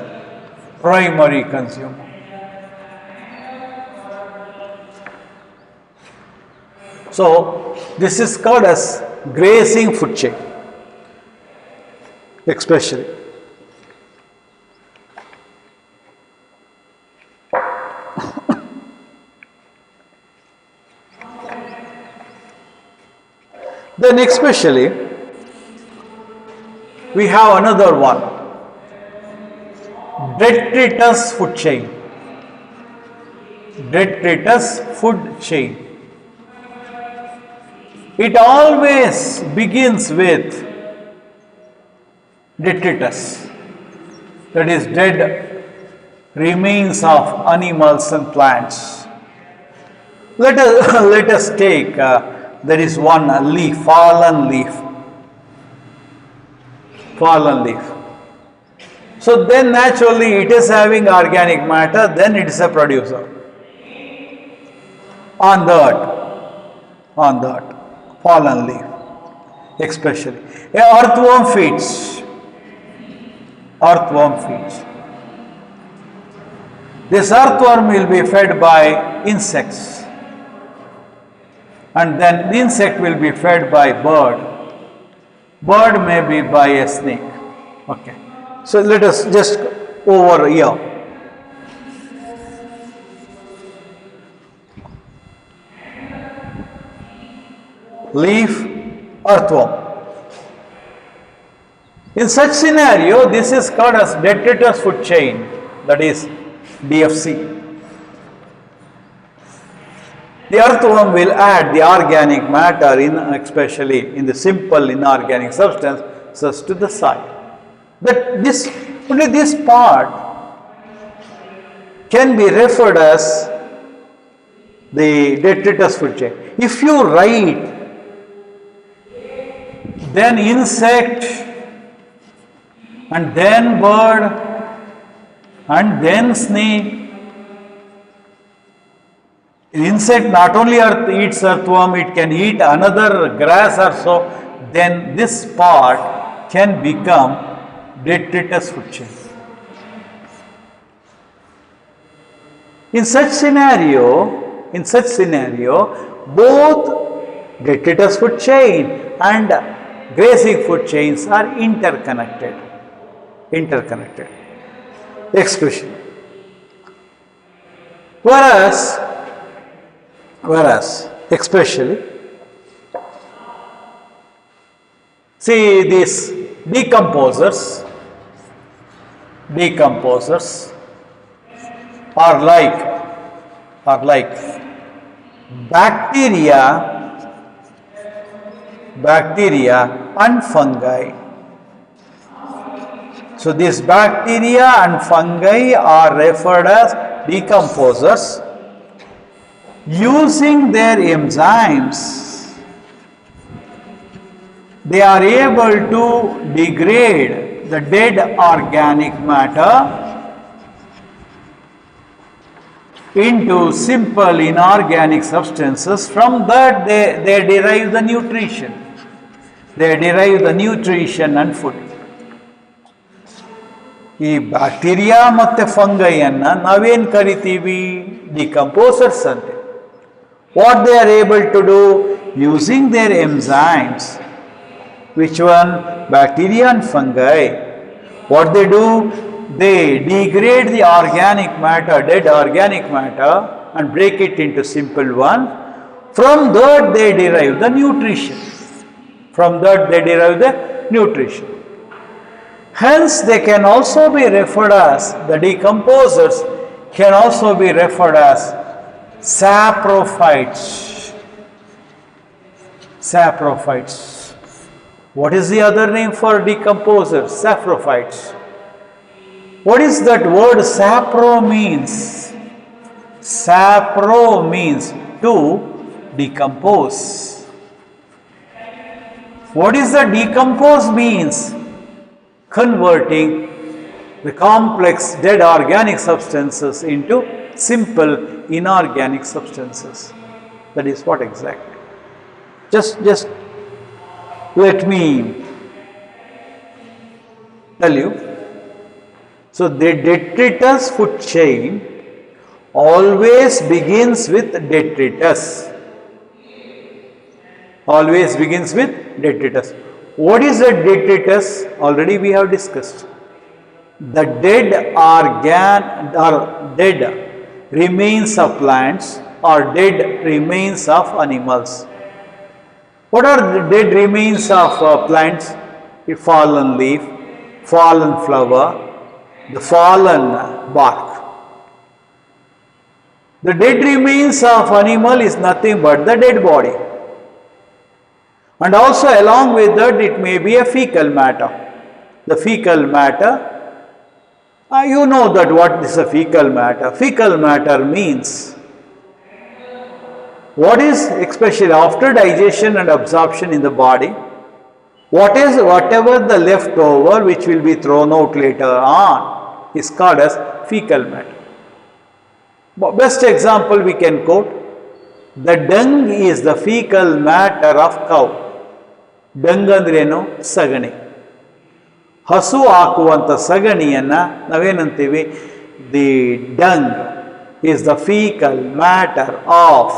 Speaker 2: primary consumer. So this is called as grazing food chain, especially. Then especially we have another one, detritus food chain. Detritus food chain. It always begins with detritus, that is dead remains of animals and plants. Let us take there is one leaf, fallen leaf. So then naturally it is having organic matter, then it is a producer. On that fallen leaf, especially a earthworm feeds. This earthworm will be fed by insects, and then the insect will be fed by bird may be by a snake. Okay, so let us just over here. Leaf, earthworm. In such scenario, this is called as detritus food chain, that is DFC. The earthworm will add the organic matter especially in the simple inorganic substances to the soil. But only this part can be referred as the detritus food chain. If you write, then insect, and then bird, and then snake. Insect not only eats earthworm, it can eat another grass or so, then this part can become detritus food chain. In such scenario, both detritus food chain and grazing food chains are interconnected. interconnected, especially. Whereas especially, see these decomposers are like bacteria and fungi. So these bacteria and fungi are referred as decomposers. Using their enzymes, they are able to degrade the dead organic matter into simple inorganic substances. From that they derive the nutrition. They derive the nutrition and food. ಈ bacteria ಮತ್ತು ಫಂಗೈಯನ್ನು ನಾವೇನು ಕರಿತೀವಿ? Decomposers ಅಂತೆ. What they are able to do using their enzymes, which one? Bacteria and fungi. What they do? They degrade the organic matter, dead organic matter, and break it into simple one. From that they derive the nutrition. Hence they can also be referred as, the decomposers can also be referred as saprophytes. What is the other name for decomposers? Saprophytes. What is that word sapro means? Sapro means to decompose. What is the decompose means? Converting the complex dead organic substances into simple inorganic substances. That is what exactly. Just let me tell you. So the detritus food chain always begins with detritus. What is the detritus? Already we have discussed. The dead remains of plants or dead remains of animals. What are the dead remains of plants? A fallen leaf, fallen flower, the fallen bark. The dead remains of animal is nothing but the dead body. And also along with that it may be a fecal matter. The fecal matter, you know that what is a fecal matter. Fecal matter means, what is, especially after digestion and absorption in the body, whatever the leftover which will be thrown out later on is called as fecal matter. Best example we can quote, the dung is the fecal matter of cow. Dung ಅಂದ್ರೇನು? ಸಗಣಿ. ಹಸು ಹಾಕುವಂಥ ಸಗಣಿಯನ್ನು ನಾವೇನಂತೀವಿ? The dung is the faecal matter of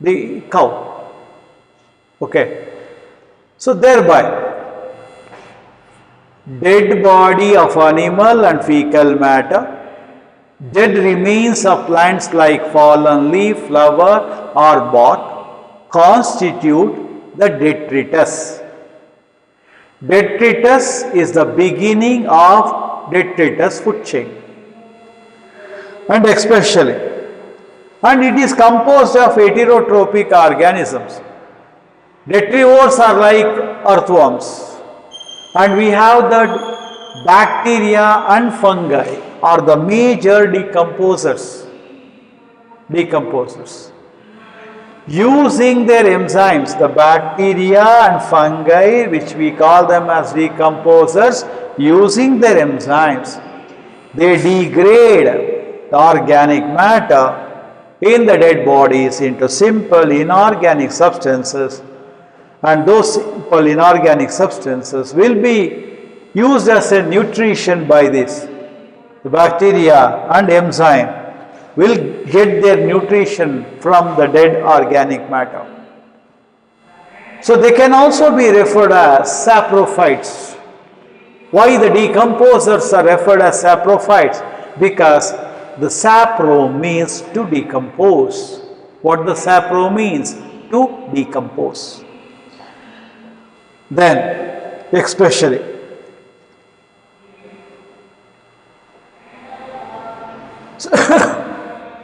Speaker 2: the cow. Okay, so thereby dead body of animal and fecal matter, dead remains of plants like fallen leaf, flower or bark constitute the detritus. Detritus is the beginning of detritus food chain. And especially, and it is composed of heterotrophic organisms. Detrivores are like earthworms, and we have that bacteria and fungi are the major decomposers. Using their enzymes, the bacteria and fungi, which we call them as decomposers, using their enzymes, they degrade the organic matter in the dead bodies into simple inorganic substances, and those simple inorganic substances will be used as a nutrition by this. The bacteria and enzyme will get their nutrition from the dead organic matter. So they can also be referred as saprophytes. Why the decomposers are referred as saprophytes? Because the sapro means to decompose. What the sapro means? To decompose. Then, especially,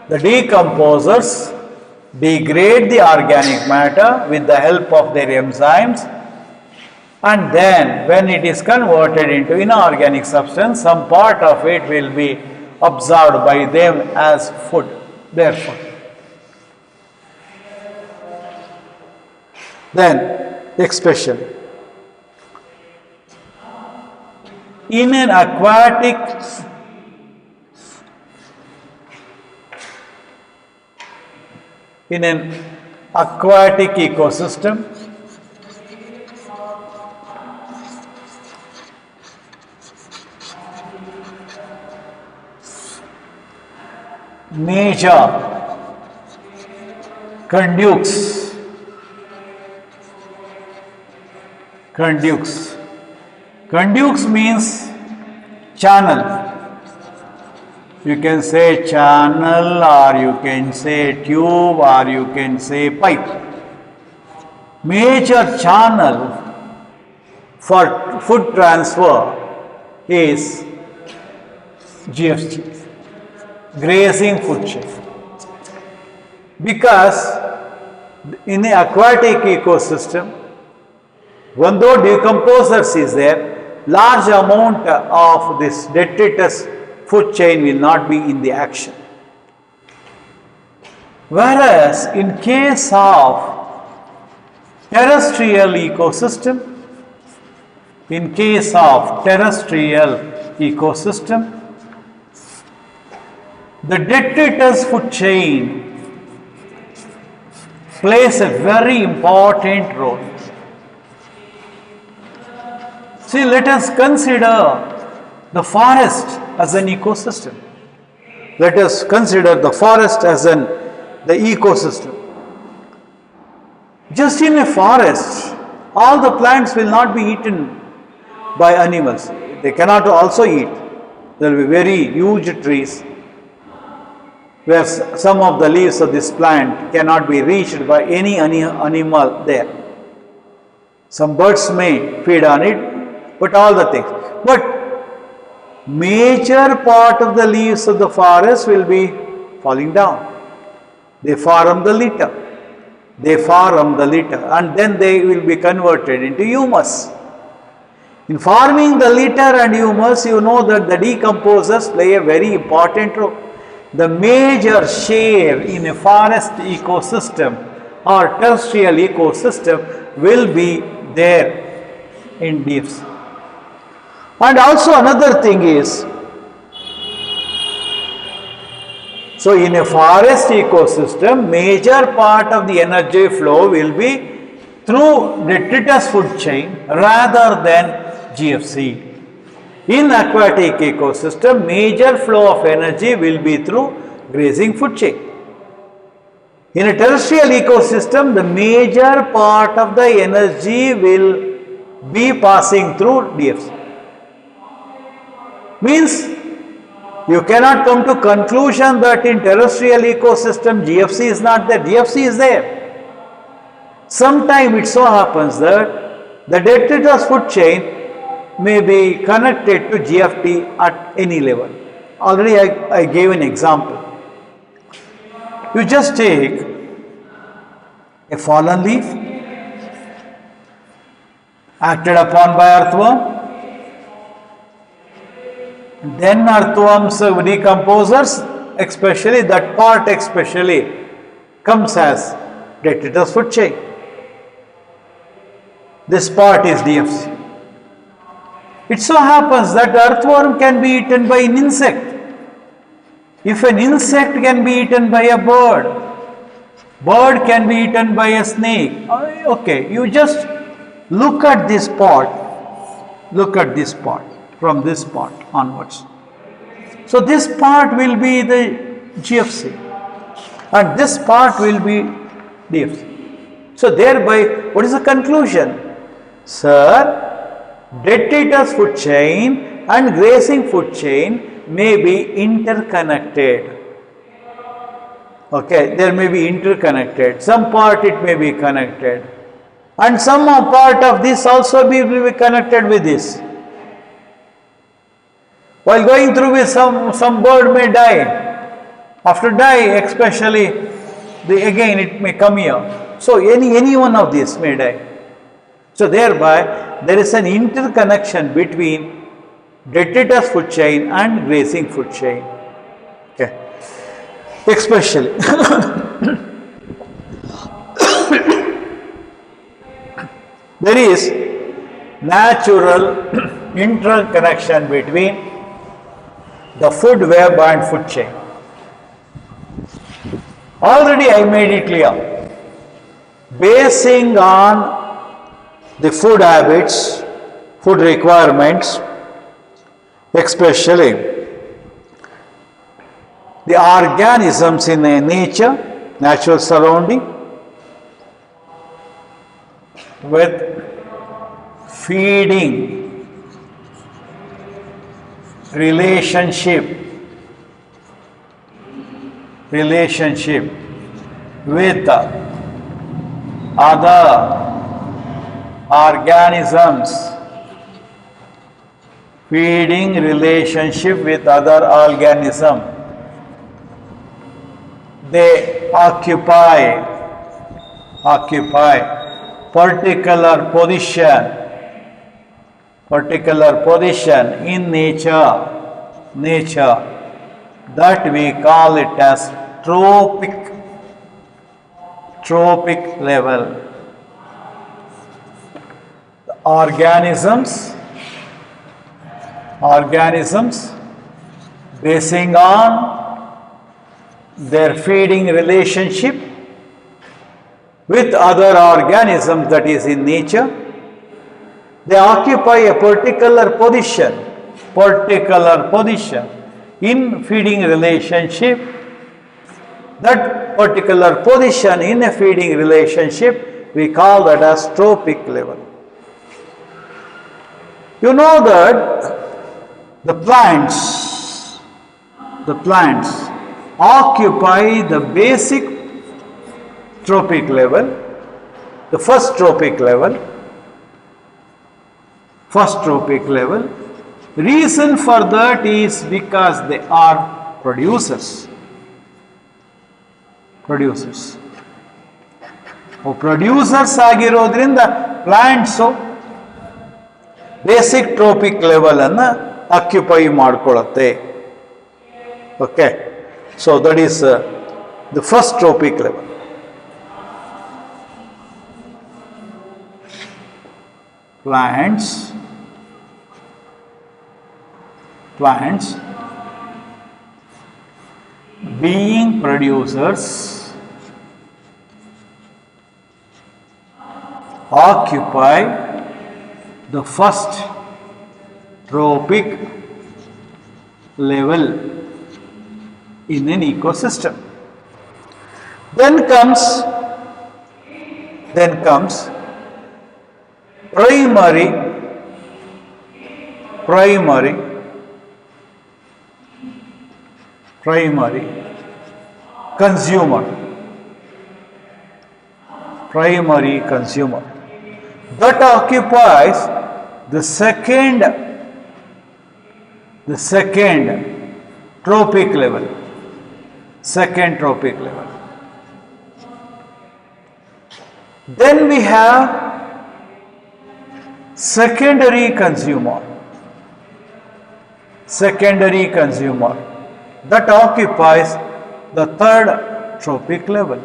Speaker 2: the decomposers degrade the organic matter with the help of their enzymes, and then when it is converted into inorganic substance, some part of it will be absorbed by them as food, their food. Then, especially, in an aquatic ecosystem, major conduits means channel. You can say channel, or you can say tube, or you can say pipe. Major channel for food transfer is GFG, grazing food chain. Because in the aquatic ecosystem, even though decomposers is there, large amount of this detritus food chain will not be in the action. Whereas in case of terrestrial ecosystem, the detritus food chain plays a very important role. See, let us consider the forest as an ecosystem. Let us consider the forest as the ecosystem. Just in a forest, all the plants will not be eaten by animals. They cannot also eat. There will be very huge trees where some of the leaves of this plant cannot be reached by any animal there. Some birds may feed on it, but all the things. But major part of the leaves of the forest will be falling down. They form the litter. And then they will be converted into humus. In forming the litter and humus, you know that the decomposers play a very important role. The major share in a forest ecosystem or terrestrial ecosystem will be there in DFC. And also another thing is, so in a forest ecosystem, major part of the energy flow will be through detritus food chain rather than GFC. In aquatic ecosystem, major flow of energy will be through grazing food chain. In a terrestrial ecosystem, the major part of the energy will be passing through DFC. Means you cannot come to conclusion that in terrestrial ecosystem GFC is not there. GFC is there. Sometimes it so happens that the detritus food chain may be connected to GFT at any level. Already I gave an example. You just take a fallen leaf acted upon by earthworm, then earthworms decomposers, especially that part comes as detritus food chain. This part is DFC. It so happens that earthworm can be eaten by an insect. If an insect can be eaten by a bird can be eaten by a snake. Okay, you just look at this part from this part onwards. So this part will be the GFC and this part will be DFC. So thereby, what is the conclusion? Sir, Detritus food chain and grazing food chain may be interconnected. Okay, there may be interconnected. Some part it may be connected. And some part of this also will be connected with this. While going through with some bird may die. After die, especially, again it may come here. So any one of these may die. So thereby, there is an interconnection between detritus food chain and grazing food chain. Okay. Especially. There is natural interconnection between the food web and food chain. Already I made it clear. Basing on the food habits, food requirements, especially the organisms in nature, natural surrounding, with feeding relationship with other organisms, feeding relationship with other organism. They occupy particular position in nature that we call it as trophic level. The organisms basing on their feeding relationship with other organisms that is in nature, they occupy a particular position in feeding relationship. That particular position in a feeding relationship, we call that as trophic level. You know that the plants occupy the basic trophic level, the first trophic level. Reason for that is because they are producers. Producers ಆಗಿರೋದ್ರಿಂದ plants basic trophic level ಅನ್ನು occupy ಮಾಡಿಕೊಳ್ಳುತ್ತೆ. Okay, so that is the first trophic level. Plants being producers occupy the first trophic level in an ecosystem. Then comes primary consumer that occupies the second trophic level. Then we have secondary consumer that occupies the third trophic level.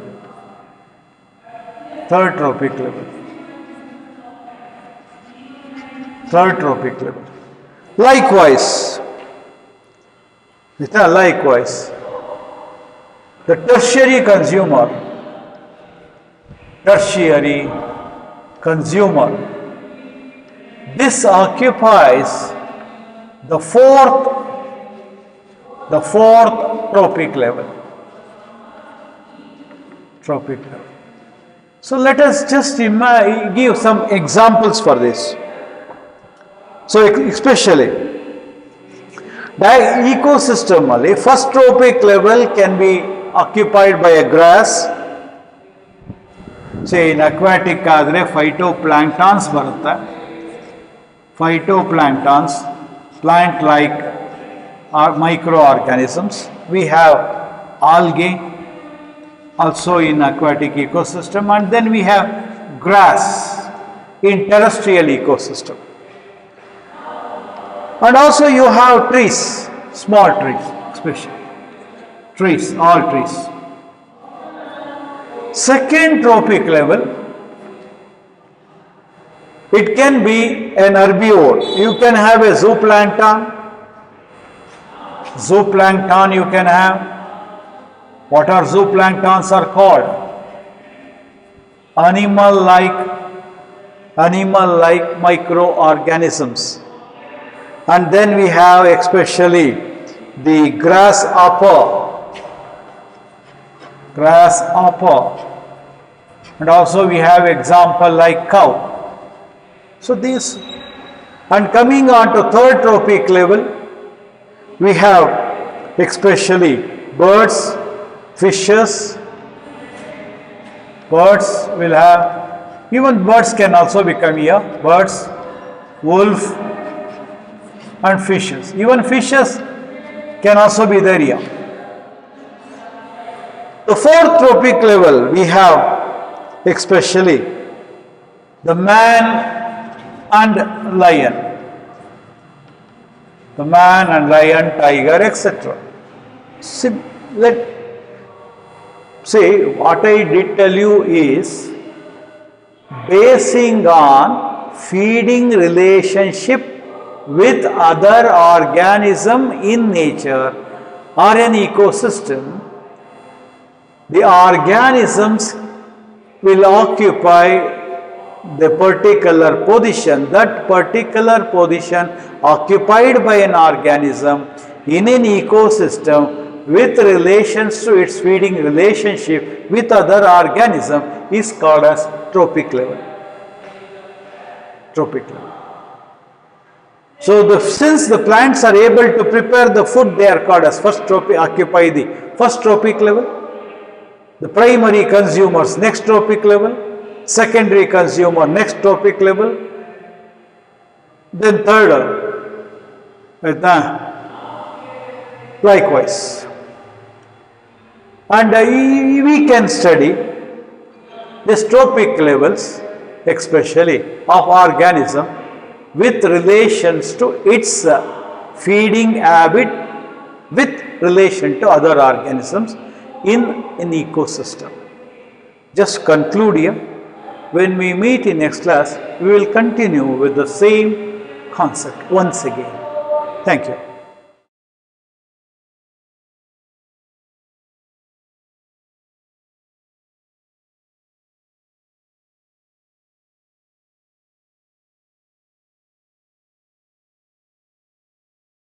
Speaker 2: Likewise, the tertiary consumer, this occupies the fourth trophic level. So let us just give some examples for this. So especially ecosystem ಅಲ್ಲಿ first trophic level can be occupied by a grass. Say in aquatic ಆದರೆ phytoplanktons ಬರುತ್ತೆ. Phytoplanktons, plant like microorganisms. We have algae also in aquatic ecosystem, and then we have grass in terrestrial ecosystem. And also you have trees, small trees, especially trees, all trees. Second trophic level, it can be an herbivore. You can have a zooplankton. Zooplankton you can have. What are zooplanktons are called? Animal-like microorganisms. And then we have especially the grasshopper. And also we have example like cow. So these, and coming on to third trophic level, we have especially birds, fishes. Birds will have, even birds can also become here, birds, wolf, and fishes. Even fishes can also be there here. The fourth trophic level we have especially the man and lion. The man and lion, tiger, etc. Let say what I did tell you is basing on feeding relationship with other organism in nature or an ecosystem. The organisms will occupy the particular position, that particular position occupied by an organism in an ecosystem with relations to its feeding relationship with other organism is called as trophic level. Trophic level. So since the plants are able to prepare the food, they are called as occupy the first trophic level. The primary consumers next trophic level, secondary consumer next trophic level, then third, likewise. And we can study the trophic levels especially of organism with relations to its feeding habit with relation to other organisms in an ecosystem. Just conclude here. When we meet in next class, we will continue with the same concept once again. Thank you.